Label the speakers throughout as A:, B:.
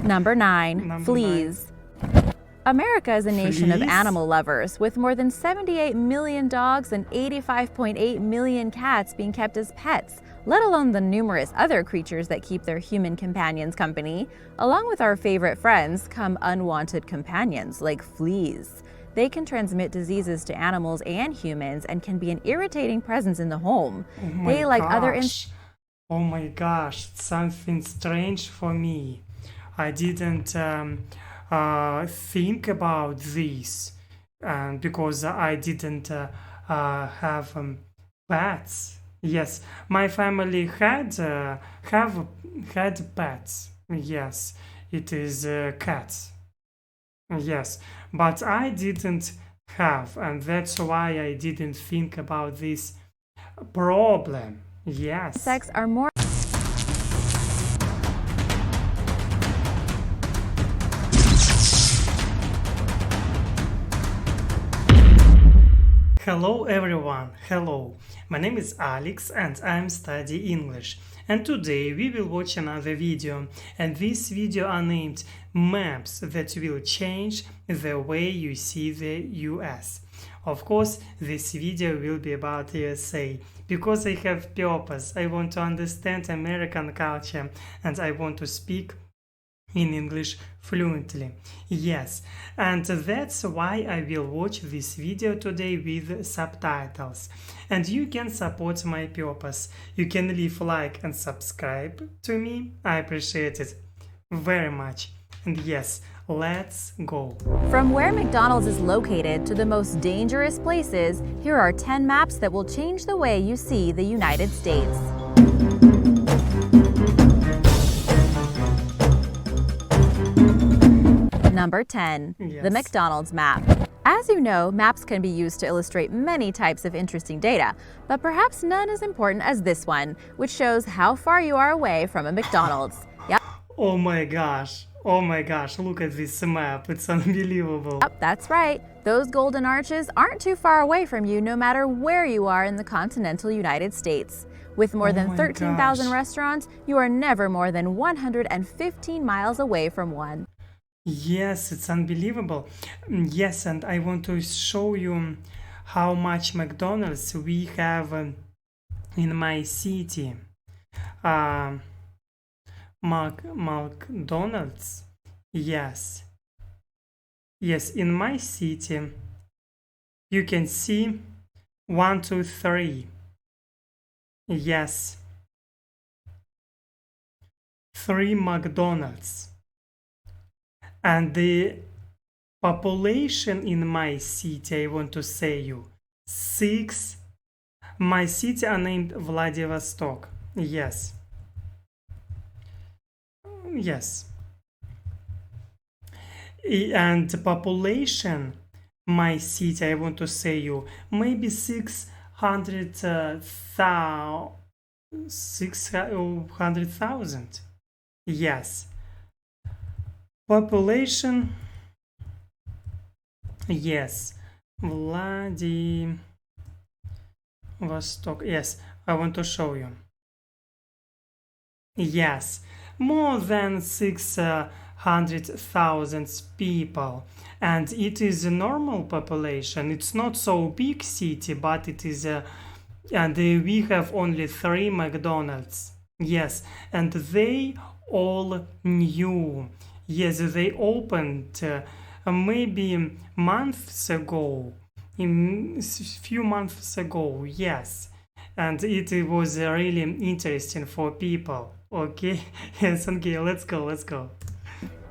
A: Number 9. Fleas. America is a nation of animal lovers, with more than 78 million dogs and 85.8 million cats being kept as pets, let alone the numerous other creatures that keep their human companions company. Along with our favorite friends come unwanted companions like fleas. They can transmit diseases to animals and humans and can be an irritating presence in the home. They, like other
B: Oh my gosh, something strange for me. I didn't think about this because I didn't have pets. Yes, my family had pets. Yes, it is cats. Yes, but I didn't have, and that's why I didn't think about this problem. Yes.
A: insects are more
B: Hello everyone, hello. My name is Alex and I'm studying English. And today we will watch another video, and this video are named Maps that will change the way you see the US. Of course, this video will be about USA, because I have purpose. I want to understand American culture and I want to speak in English fluently. Yes, and that's why I will watch this video today with subtitles. And you can support my purpose. You can leave like and subscribe to me. I appreciate it very much. And yes, let's go.
A: From where McDonald's is located to the most dangerous places, here are 10 maps that will change the way you see the United States. Number 10.
B: Yes.
A: The McDonald's Map. As you know, maps can be used to illustrate many types of interesting data, but perhaps none as important as this one, which shows how far you are away from a McDonald's. Yep.
B: Oh my gosh, look at this map, it's unbelievable.
A: Yep, that's right. Those golden arches aren't too far away from you no matter where you are in the continental United States. With more than 13,000 restaurants, you are never more than 115 miles away from one.
B: Yes, it's unbelievable. Yes, and I want to show you how much McDonald's we have in my city. McDonald's. Yes, in my city you can see 1, 2, 3. Yes, 3 McDonald's. And the population in my city, I want to say you, 6. My city are named Vladivostok. Yes. And the population, my city, I want to say you, maybe 600,000. Yes. Population, yes, Vladivostok, yes, I want to show you. Yes, more than 600,000 people, and it is a normal population. It's not so big city, but it is and we have only 3 McDonald's. Yes, and they all new. Yes, they opened maybe months ago, few months ago, yes. And it was really interesting for people. Okay, yes, okay, let's go.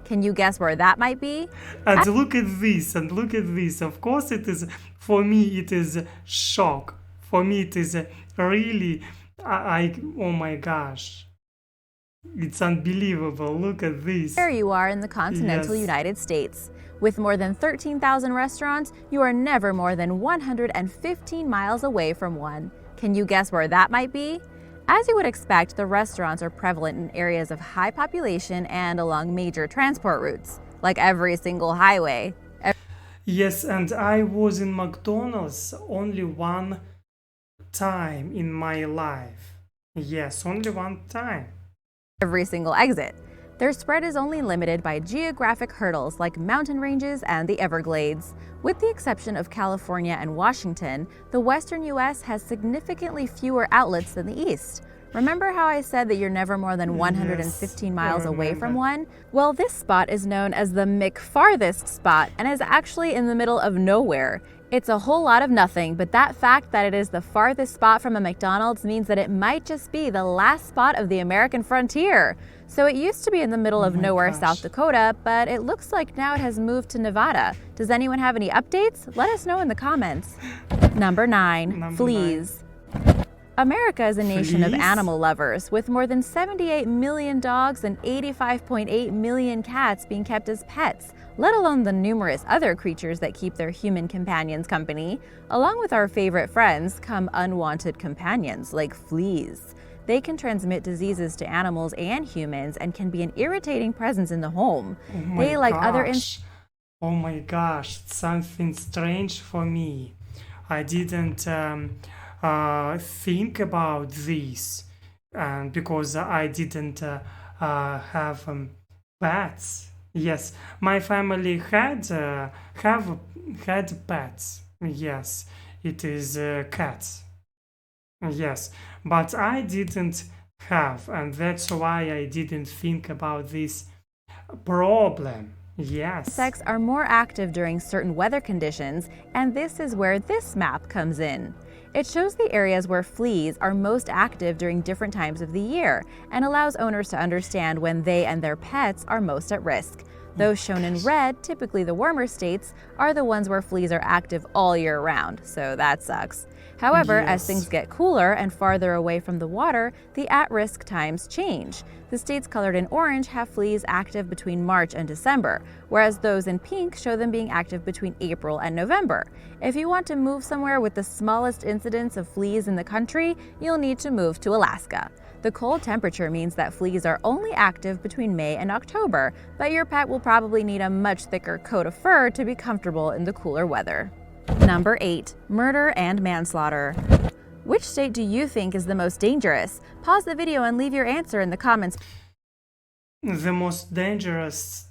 A: Can you guess where that might be?
B: And look at this, Of course it is, for me it is shock. For me it is really, oh my gosh. It's unbelievable. Look at this.
A: There you are in the continental United States. With more than 13,000 restaurants, you are never more than 115 miles away from one. Can you guess where that might be? As you would expect, the restaurants are prevalent in areas of high population and along major transport routes, like every single highway.
B: Yes, and I was in McDonald's only one time in my life. Yes, only one time.
A: Every single exit. Their spread is only limited by geographic hurdles like mountain ranges and the Everglades. With the exception of California and Washington, the western U.S. has significantly fewer outlets than the east. Remember how I said that you're never more than 115 miles away from one? Well, this spot is known as the McFarthest spot and is actually in the middle of nowhere. It's a whole lot of nothing, but that fact that it is the farthest spot from a McDonald's means that it might just be the last spot of the American frontier. So it used to be in the middle of nowhere, South Dakota, but it looks like now it has moved to Nevada. Does anyone have any updates? Let us know in the comments. Number 9. Fleas. America is a nation of animal lovers, with more than 78 million dogs and 85.8 million cats being kept as pets, let alone the numerous other creatures that keep their human companions company. Along with our favorite friends come unwanted companions like fleas. They can transmit diseases to animals and humans and can be an irritating presence in the home.
B: Oh my gosh, something strange for me. I didn't think about this because I didn't have pets. Yes, my family had pets. Yes, it is cats. Yes, but I didn't have, and that's why I didn't think about this problem. Yes.
A: Insects are more active during certain weather conditions, and this is where this map comes in. It shows the areas where fleas are most active during different times of the year and allows owners to understand when they and their pets are most at risk. Those shown in red, typically the warmer states, are the ones where fleas are active all year round, so that sucks. However, as things get cooler and farther away from the water, the at-risk times change. The states colored in orange have fleas active between March and December, whereas those in pink show them being active between April and November. If you want to move somewhere with the smallest incidence of fleas in the country, you'll need to move to Alaska. The cold temperature means that fleas are only active between May and October, but your pet will probably need a much thicker coat of fur to be comfortable in the cooler weather. Number 8. Murder and manslaughter. Which state do you think is the most dangerous? Pause the video and leave your answer in the comments
B: The most dangerous?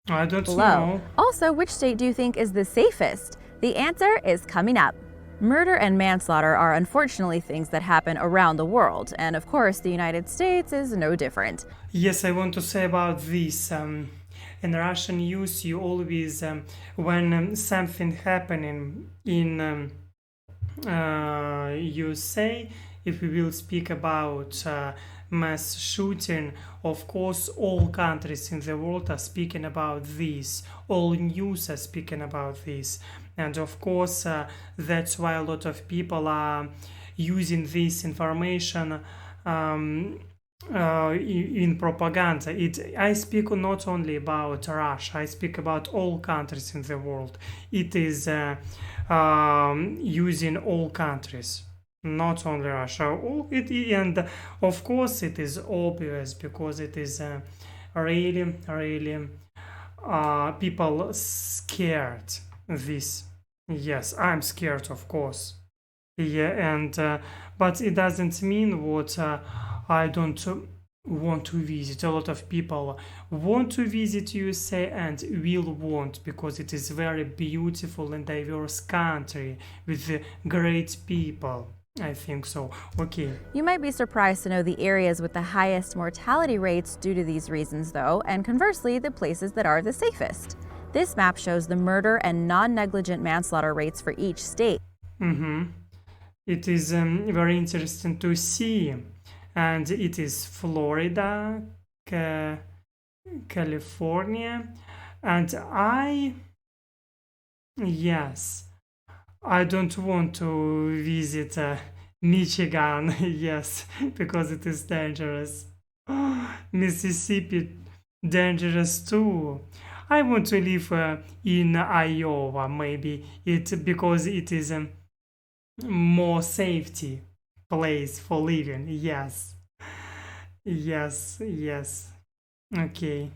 B: I don't
A: below.
B: know.
A: Also, which state do you think is the safest? The answer is coming up. Murder and manslaughter are unfortunately things that happen around the world, and of course the United States is no different.
B: Yes, I want to say about this. In Russian news, you always, when something happening in USA, if we will speak about mass shooting, of course, all countries in the world are speaking about this. All news are speaking about this. And of course, that's why a lot of people are using this information in propaganda. I speak not only about Russia, I speak about all countries in the world. It is using all countries, not only Russia. And of course it is obvious because it is really people scared this. Yes, I'm scared, of course. Yeah, and but it doesn't mean what I don't want to visit. A lot of people want to visit USA and will want, because it is very beautiful and diverse country with great people. I think so. Okay.
A: You might be surprised to know the areas with the highest mortality rates due to these reasons, though, and conversely, the places that are the safest. This map shows the murder and non-negligent manslaughter rates for each state.
B: It is very interesting to see. And it is Florida, California, and I don't want to visit Michigan, yes, because it is dangerous. Mississippi, dangerous too. I want to live in Iowa, maybe because it is more safety place for living. Yes. Okay.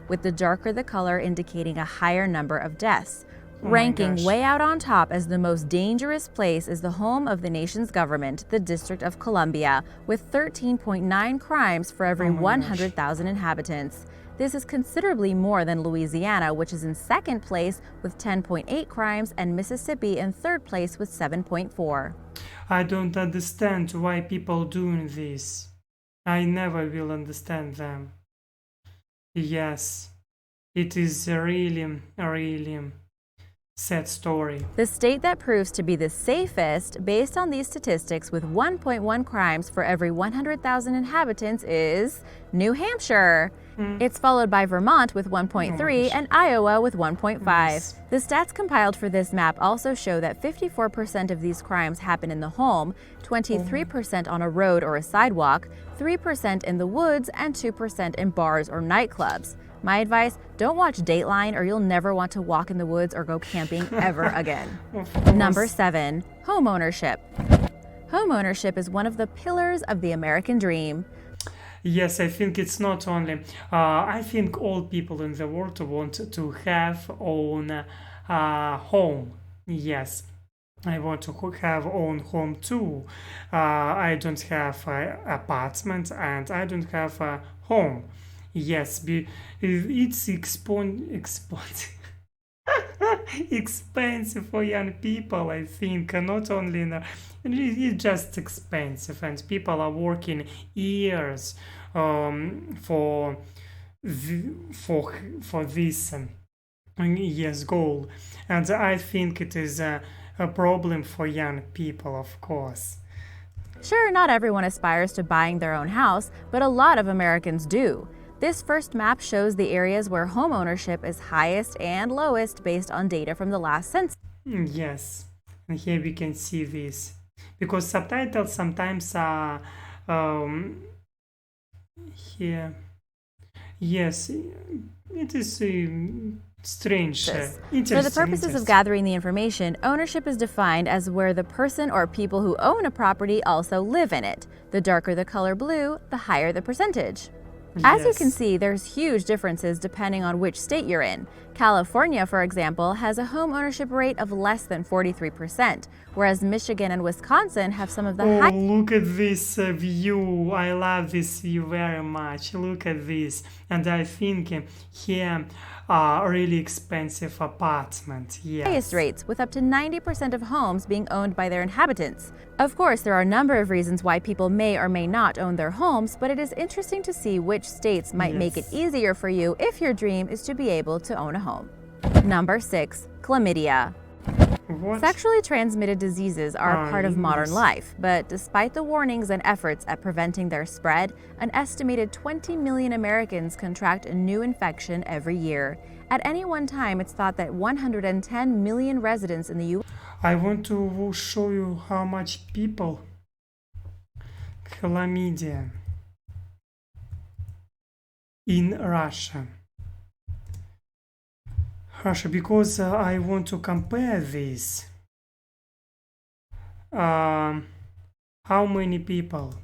A: With the darker the color indicating a higher number of deaths. Ranking
B: gosh.
A: way out on top as the most dangerous place is the home of the nation's government, the District of Columbia, with 13.9 crimes for every
B: Oh my gosh.
A: 100,000 inhabitants. This is considerably more than Louisiana, which is in second place with 10.8 crimes, and Mississippi in third place with 7.4.
B: I don't understand why people doing this. I never will understand them. Yes, it is a really sad story.
A: The state that proves to be the safest, based on these statistics, with 1.1 crimes for every 100,000 inhabitants is New Hampshire. It's followed by Vermont with 1.3 and Iowa with 1.5.
B: Yes.
A: The stats compiled for this map also show that 54% of these crimes happen in the home, 23% on a road or a sidewalk, 3% in the woods, and 2% in bars or nightclubs. My advice, don't watch Dateline or you'll never want to walk in the woods or go camping ever again. Number 7. Homeownership. Homeownership is one of the pillars of the American dream.
B: Yes, I think it's not only. I think all people in the world want to have own home. Yes, I want to have own home too. I don't have an apartment and I don't have a home. Yes, it's expensive for young people, I think. Not only it's just expensive, and people are working years for this yes goal, and I think it is a problem for young people, of course.
A: Sure, not everyone aspires to buying their own house, but a lot of Americans do. This first map shows the areas where homeownership is highest and lowest based on data from the last census.
B: Yes, and here we can see this because subtitles sometimes are here. Yes, it is strange.
A: For the purposes of gathering the information, ownership is defined as where the person or people who own a property also live in it. The darker the color blue, the higher the percentage. As you can see, there's huge differences depending on which state you're in. California, for example, has a home ownership rate of less than 43%, whereas Michigan and Wisconsin have some of the highest.
B: Oh, look at this view. I love this view very much. Look at this. And I think here are really expensive apartments. Yes.
A: Highest rates, with up to 90% of homes being owned by their inhabitants. Of course, there are a number of reasons why people may or may not own their homes, but it is interesting to see which states might make it easier for you if your dream is to be able to own a home. Number 6. Chlamydia.
B: What?
A: Sexually transmitted diseases are a part of modern life, but despite the warnings and efforts at preventing their spread, an estimated 20 million Americans contract a new infection every year. At any one time, it's thought that 110 million residents in the U.S.
B: I want to show you how much people Chlamydia in Russia. Because I want to compare this. How many people?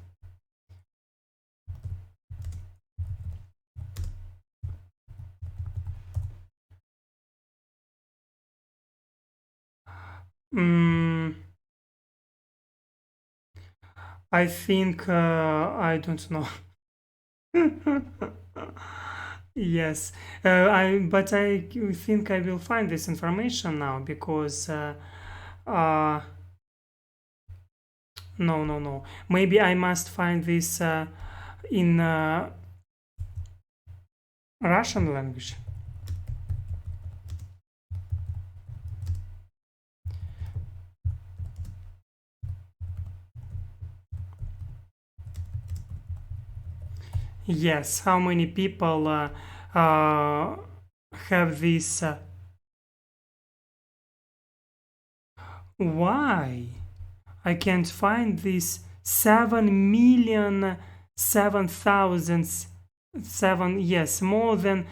B: I think I don't know. Yes, but I think I will find this information now because no. Maybe I must find this in Russian language. Yes, how many people have this? Why? I can't find this 7,007,000. Yes, more than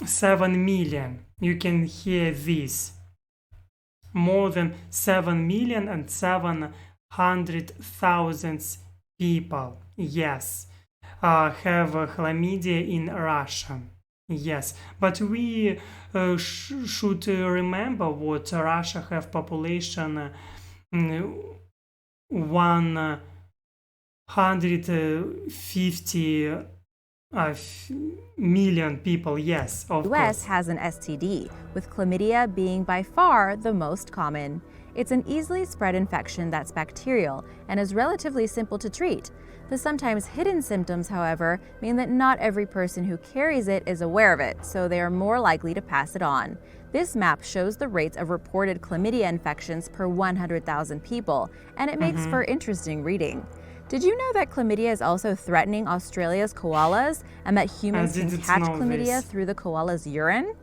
B: 7 million. You can hear this. More than 7,700,000 people. Yes. Have chlamydia in Russia. Yes, but we should remember what Russia have population 150 million people. Yes, of
A: The US
B: course.
A: has an STD, with chlamydia being by far the most common. It's an easily spread infection that's bacterial and is relatively simple to treat. The sometimes hidden symptoms, however, mean that not every person who carries it is aware of it, so they are more likely to pass it on. This map shows the rates of reported chlamydia infections per 100,000 people, and it makes for interesting reading. Did you know that chlamydia is also threatening Australia's koalas and that humans can
B: didn't
A: catch
B: know
A: chlamydia
B: this.
A: through the koala's urine?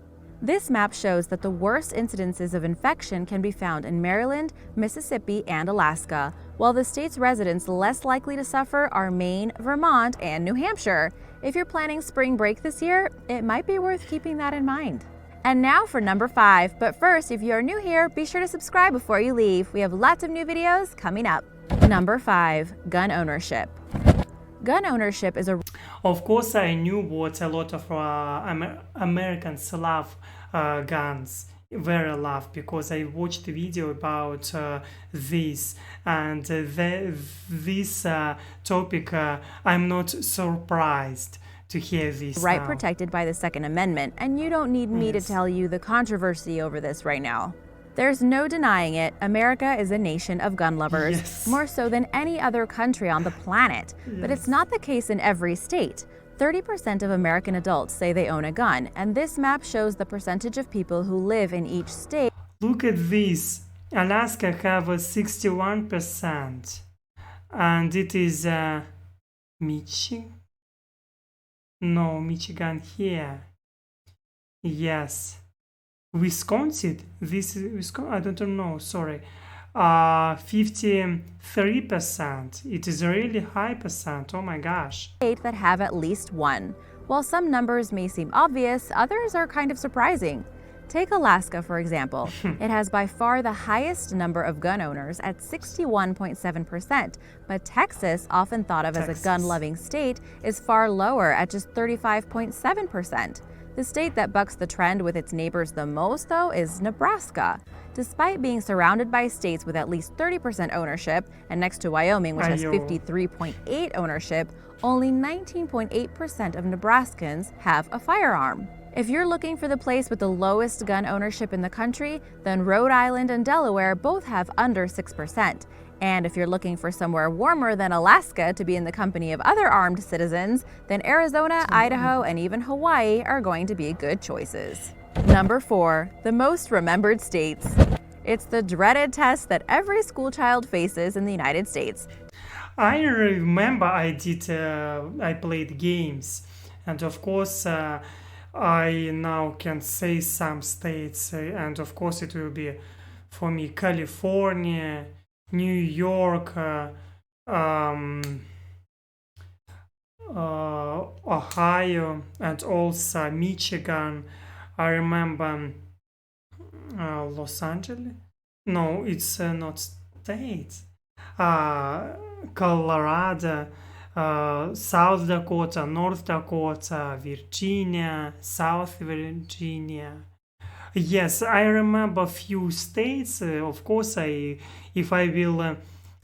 A: This map shows that the worst incidences of infection can be found in Maryland, Mississippi, and Alaska, while the state's residents less likely to suffer are Maine, Vermont, and New Hampshire. If you're planning spring break this year, it might be worth keeping that in mind. And now for number 5, but first, if you are new here, be sure to subscribe before you leave. We have lots of new videos coming up. Number 5, gun ownership. Gun ownership is a
B: Of course, I knew what a lot of Americans love guns, very love, because I watched a video about this, and this topic, I'm not surprised to hear this
A: right
B: now.
A: protected by the Second Amendment, and you don't need me to tell you the controversy over this right now. There's no denying it, America is a nation of gun lovers,
B: Yes.
A: more so than any other country on the planet. But it's not the case in every state. 30% of American adults say they own a gun, and this map shows the percentage of people who live in each state.
B: Look at this. Alaska have a 61%, and it is Michigan. No, Michigan here. Yes. Wisconsin. This is Wisconsin. I don't know. Sorry. 53%. It is a really high percent. Oh my gosh.
A: States that have at least one. While some numbers may seem obvious, others are kind of surprising. Take Alaska, for example. It has by far the highest number of gun owners at 61.7%, but Texas, often thought of as a gun-loving state, is far lower at just 35.7%. The state that bucks the trend with its neighbors the most, though, is Nebraska. Despite being surrounded by states with at least 30% ownership, and next to Wyoming, which has 53.8% ownership, only 19.8% of Nebraskans have a firearm. If you're looking for the place with the lowest gun ownership in the country, then Rhode Island and Delaware both have under 6%. And if you're looking for somewhere warmer than Alaska to be in the company of other armed citizens, then Arizona, Idaho, and even Hawaii are going to be good choices. Number 4, the most remembered states. It's the dreaded test that every schoolchild faces in the United States.
B: I remember I played games, and of course I now can say some states, and of course it will be for me California, New York, Ohio, and also Michigan. I remember Los Angeles. No, it's not states. Colorado, South Dakota, North Dakota, Virginia, South Virginia. Yes, I remember a few states. Of course, if I will,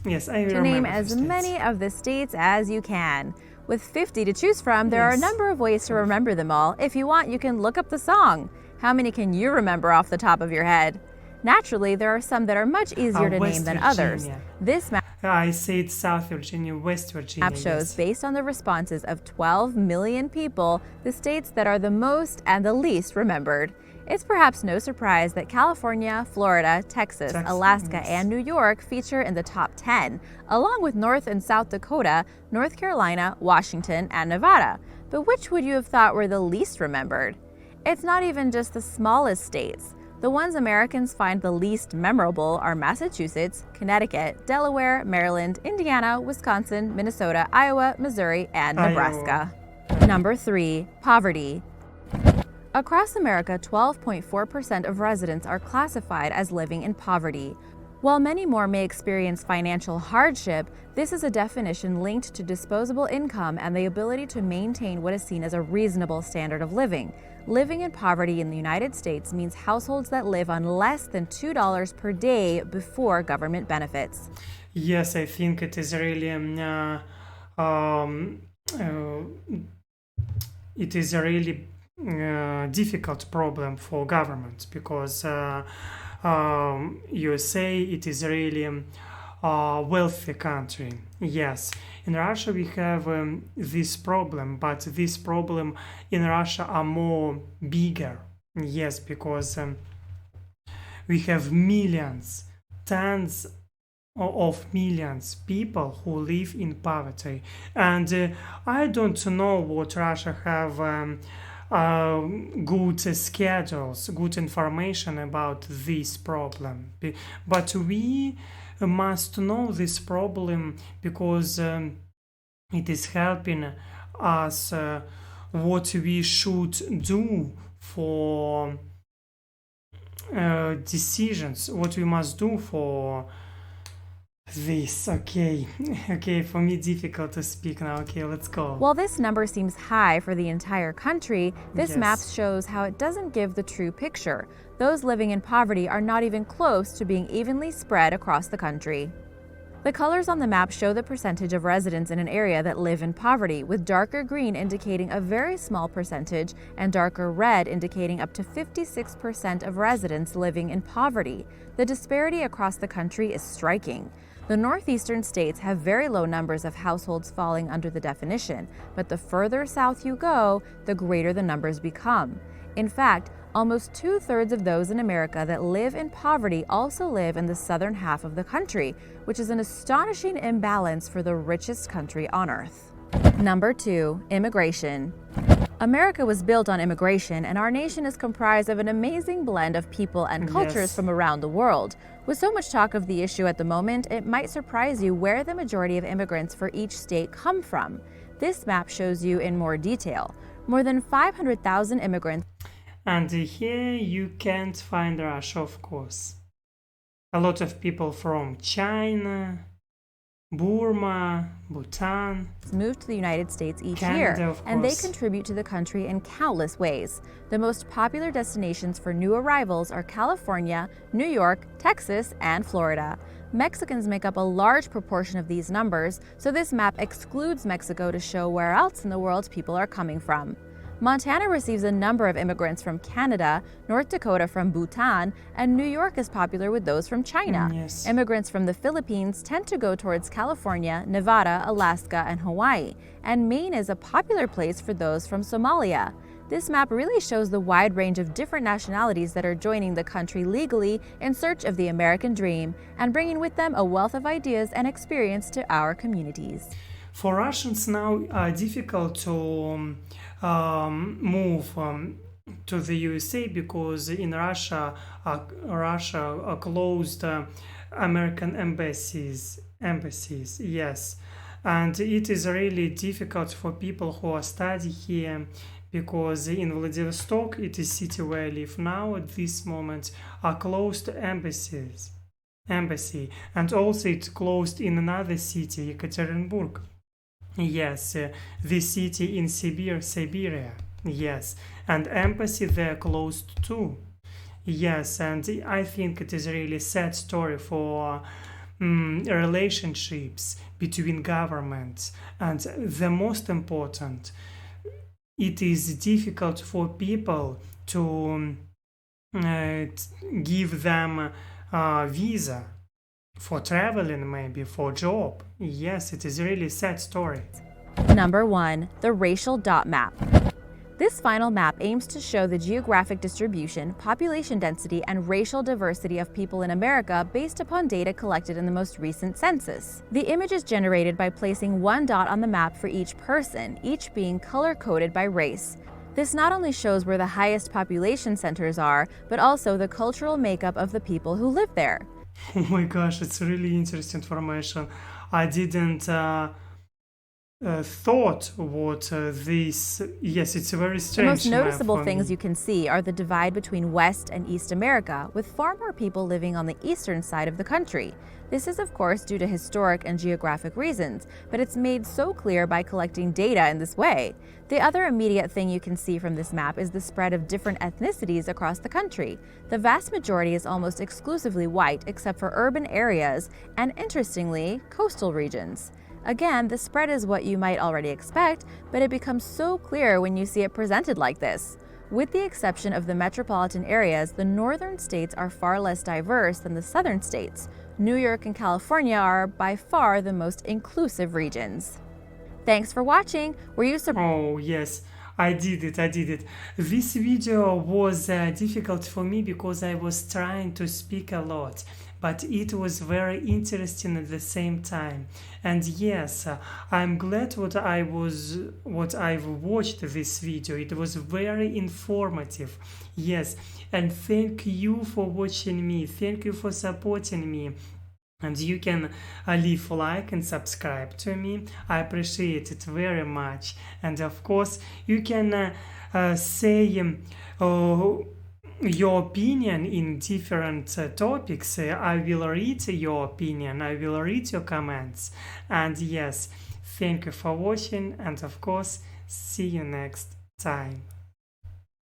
B: yes, I
A: To
B: remember
A: name
B: a few
A: as
B: states.
A: many of the states as you can. With 50 to choose from, there are a
B: Yes.
A: number of ways to remember them all. If you want, you can look up the song. How many can you remember off the top of your head? Naturally, there are some that are much easier to
B: West
A: name than others.
B: Virginia.
A: This map
B: I said South Virginia, West Virginia.
A: shows,
B: yes.
A: based on the responses of 12 million people, the states that are the most and the least remembered. It's perhaps no surprise that California, Florida, Texas, Alaska,
B: yes.
A: and New York feature in the top 10, along with North and South Dakota, North Carolina, Washington, and Nevada. But which would you have thought were the least remembered? It's not even just the smallest states. The ones Americans find the least memorable are Massachusetts, Connecticut, Delaware, Maryland, Indiana, Wisconsin, Minnesota, Iowa, Missouri, and Nebraska. Number 3, poverty. Across America, 12.4% of residents are classified as living in poverty. While many more may experience financial hardship, this is a definition linked to disposable income and the ability to maintain what is seen as a reasonable standard of living. Living in poverty in the United States means households that live on less than $2 per day before government benefits.
B: Yes, I think it is really it is a really difficult problem for government because USA it is really wealthy country. Yes, in Russia we have this problem, but this problem in Russia are more bigger. Yes, because we have millions, tens of millions people who live in poverty, and I don't know what Russia have good schedules, good information about this problem, but we must know this problem because it is helping us what we should do for decisions, what we must do for this. Okay, for me difficult to speak now. Okay, let's go.
A: While this number seems high for the entire country, this
B: Yes.
A: map shows how it doesn't give the true picture. Those living in poverty are not even close to being evenly spread across the country. The colors on the map show the percentage of residents in an area that live in poverty, with darker green indicating a very small percentage and darker red indicating up to 56% of residents living in poverty. The disparity across the country is striking. The northeastern states have very low numbers of households falling under the definition, but the further south you go, the greater the numbers become. In fact, almost 2/3 of those in America that live in poverty also live in the southern half of the country, which is an astonishing imbalance for the richest country on earth. Number 2, immigration. America was built on immigration, and our nation is comprised of an amazing blend of people and cultures
B: Yes.
A: from around the world. With so much talk of the issue at the moment, it might surprise you where the majority of immigrants for each state come from. This map shows you in more detail. More than 500,000 immigrants
B: And here you can't find Russia, of course. A lot of people from China, Burma, Bhutan.
A: moved to the United States each
B: Canada,
A: year,
B: of
A: and they
B: course.
A: contribute to the country in countless ways. The most popular destinations for new arrivals are California, New York, Texas, and Florida. Mexicans make up a large proportion of these numbers, so this map excludes Mexico to show where else in the world people are coming from. Montana receives a number of immigrants from Canada, North Dakota from Bhutan, and New York is popular with those from China.
B: Yes.
A: Immigrants from the Philippines tend to go towards California, Nevada, Alaska, and Hawaii, and Maine is a popular place for those from Somalia. This map really shows the wide range of different nationalities that are joining the country legally in search of the American dream and bringing with them a wealth of ideas and experience to our communities.
B: For Russians now difficult to move to the USA because in Russia closed American embassies. Yes, and it is really difficult for people who are studying here because in Vladivostok, it is city where I live now at this moment, are closed embassy, and also it closed in another city, Ekaterinburg. Yes, this city in Siberia. Yes, and embassy there closed too. Yes, and I think it is a really sad story for relationships between governments. And the most important, it is difficult for people to give them visa for traveling, maybe for job. Yes, it is really sad story.
A: Number 1, the racial dot map. This final map aims to show the geographic distribution, population density, and racial diversity of people in America based upon data collected in the most recent census. The image is generated by placing one dot on the map for each person, each being color-coded by race. This not only shows where the highest population centers are, but also the cultural makeup of the people who live there.
B: Oh my gosh, it's really interesting information. I didn't thought what this. Yes, it's a very
A: The
B: strange
A: most
B: map
A: noticeable
B: for
A: things
B: me.
A: you can see are the divide between West and East America, with far more people living on the eastern side of the country. This is, of course, due to historic and geographic reasons, but it's made so clear by collecting data in this way. The other immediate thing you can see from this map is the spread of different ethnicities across the country. The vast majority is almost exclusively white, except for urban areas and, interestingly, coastal regions. Again, the spread is what you might already expect, but it becomes so clear when you see it presented like this. With the exception of the metropolitan areas, the northern states are far less diverse than the southern states. New York and California are by far the most inclusive regions. Thanks for watching. Were you surprised?
B: Oh, yes, I did it. This video was difficult for me because I was trying to speak a lot, but it was very interesting at the same time. And yes, I'm glad what I've watched this video. It was very informative. Yes, and thank you for watching me. Thank you for supporting me. And you can leave a like and subscribe to me. I appreciate it very much. And of course, you can say your opinion in different topics. I will read your opinion. I will read your comments. And yes, thank you for watching. And of course, see you next time.